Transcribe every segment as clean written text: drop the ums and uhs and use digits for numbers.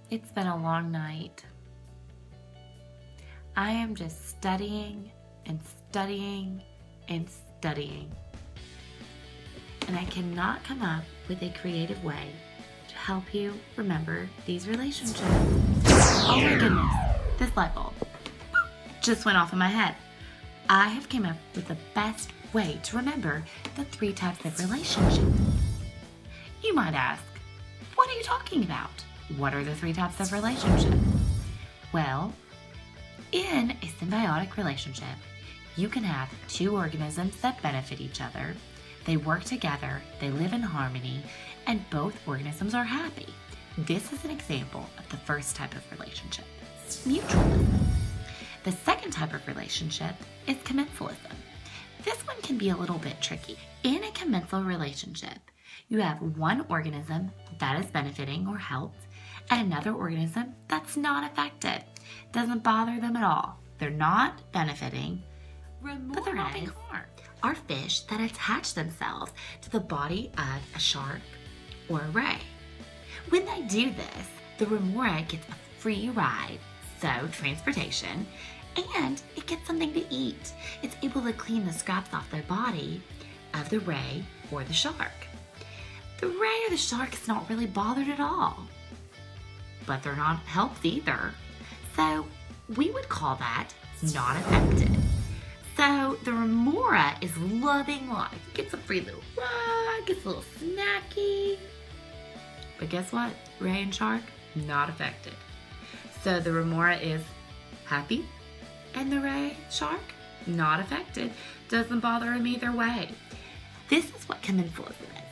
It's been a long night. I am just studying and studying and studying. And I cannot come up with a creative way to help you remember these relationships. Oh my goodness, this light bulb just went off in my head. I have come up with the best way to remember the 3 types of relationships. You might ask, what are you talking about? What are the 3 types of relationship? Well, in a symbiotic relationship, you can have 2 organisms that benefit each other. They work together, they live in harmony, and both organisms are happy. This is an example of the first type of relationship, mutualism. The second type of relationship is commensalism. This one can be a little bit tricky. In a commensal relationship, you have one organism that is benefiting or helped, and another organism that's not affected. Doesn't bother them at all. They're not benefiting, but they're not being harmed. Are fish that attach themselves to the body of a shark or a ray. When they do this, the remora gets a free ride, so transportation, and it gets something to eat. It's able to clean the scraps off their body of the ray or the shark. The ray or the shark is not really bothered at all, but they're not helped either. So we would call that not affected. So the remora is loving life. Gets a free little ride, gets a little snacky. But guess what? Ray and shark, not affected. So the remora is happy, and the ray shark, not affected. Doesn't bother him either way. This is what commensalism is.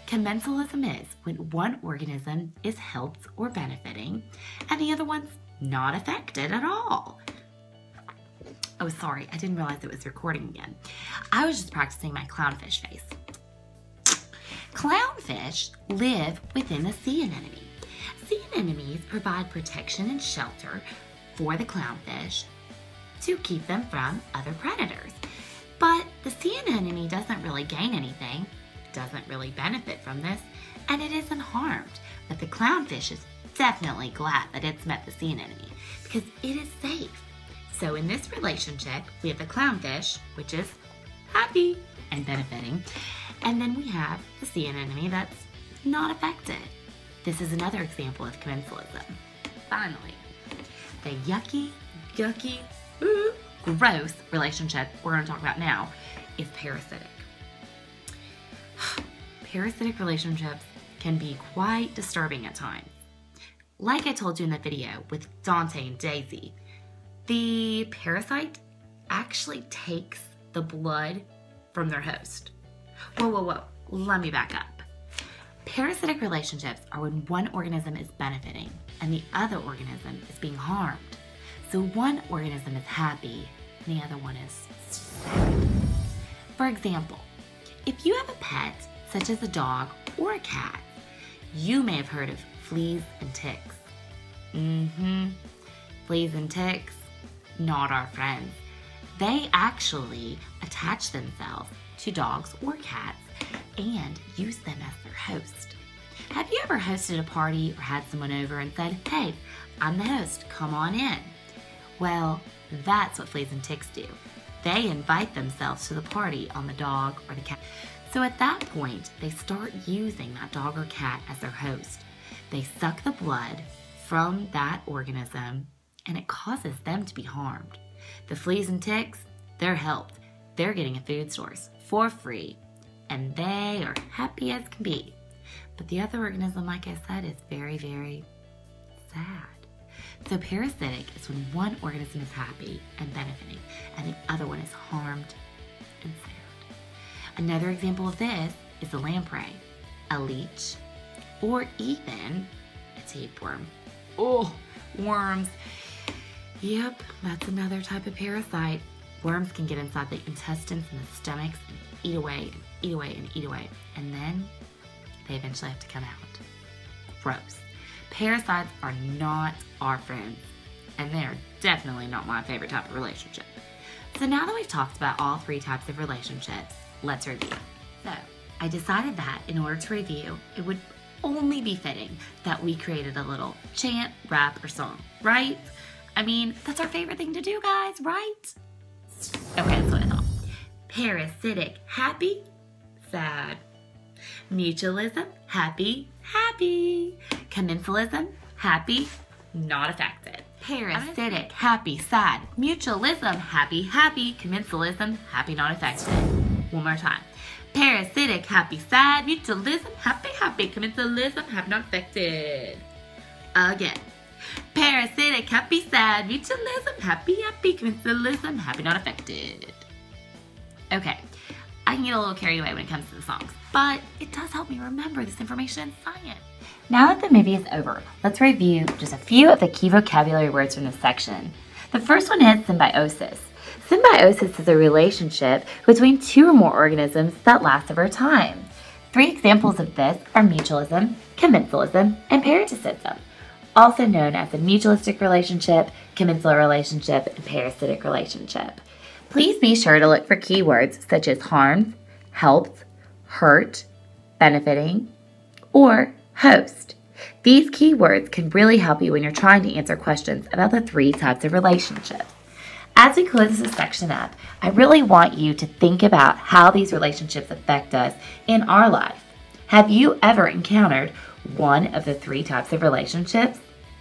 Commensalism is when one organism is helped or benefiting, and the other one's not affected at all. Oh, sorry, I didn't realize it was recording again. I was just practicing my clownfish face. Clownfish live within a sea anemone. Sea anemones provide protection and shelter for the clownfish to keep them from other predators. But the sea anemone doesn't really gain anything, doesn't really benefit from this, and it isn't harmed. But the clownfish is definitely glad that it's met the sea anemone because it is safe. So in this relationship, we have the clownfish, which is happy and benefiting, and then we have the sea anemone that's not affected. This is another example of commensalism. Finally, the yucky, gross relationship we're going to talk about now is parasitic. Parasitic relationships can be quite disturbing at times. Like I told you in the video with Dante and Daisy, the parasite actually takes the blood from their host. Whoa, let me back up. Parasitic relationships are when one organism is benefiting and the other organism is being harmed. So one organism is happy and the other one is sad. For example, if you have a pet, such as a dog or a cat, you may have heard of fleas and ticks. Fleas and ticks, not our friends. They actually attach themselves to dogs or cats and use them as their host. Have you ever hosted a party or had someone over and said, "Hey, I'm the host, come on in"? Well, that's what fleas and ticks do. They invite themselves to the party on the dog or the cat. So at that point, they start using that dog or cat as their host. They suck the blood from that organism and it causes them to be harmed. The fleas and ticks, they're helped. They're getting a food source for free and they are happy as can be. But the other organism, like I said, is very, very sad. So parasitic is when one organism is happy and benefiting and the other one is harmed and sad. Another example of this is a lamprey, a leech, or even a tapeworm. Oh, worms. Yep, that's another type of parasite. Worms can get inside the intestines and the stomachs and eat away and eat away and eat away. And then they eventually have to come out. Gross. Parasites are not our friends. And they are definitely not my favorite type of relationship. So now that we've talked about all 3 types of relationships, let's review. So, I decided that in order to review, it would only be fitting that we created a little chant, rap, or song, right? I mean, that's our favorite thing to do, guys, right? Okay, that's what I thought. Parasitic, happy, sad. Mutualism, happy, happy. Commensalism, happy, not affected. Parasitic, happy, sad. Mutualism, happy, happy. Commensalism, happy, not affected. One more time. Parasitic, happy, sad. Mutualism, happy, happy. Commensalism, happy, not affected. Again. Parasitic, happy, sad. Mutualism, happy, happy. Commensalism, happy, not affected. Okay, I can get a little carried away when it comes to the songs, but it does help me remember this information in science. Now that the movie is over, let's review just a few of the key vocabulary words from this section. The first one is symbiosis. Symbiosis is a relationship between two or more organisms that lasts over time. 3 examples of this are mutualism, commensalism, and parasitism, also known as a mutualistic relationship, commensal relationship, and parasitic relationship. Please be sure to look for keywords such as harms, helps, hurt, benefiting, or host. These keywords can really help you when you're trying to answer questions about the 3 types of relationships. As we close this section up, I really want you to think about how these relationships affect us in our life. Have you ever encountered one of the 3 types of relationships?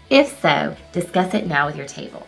If so, discuss it now with your table.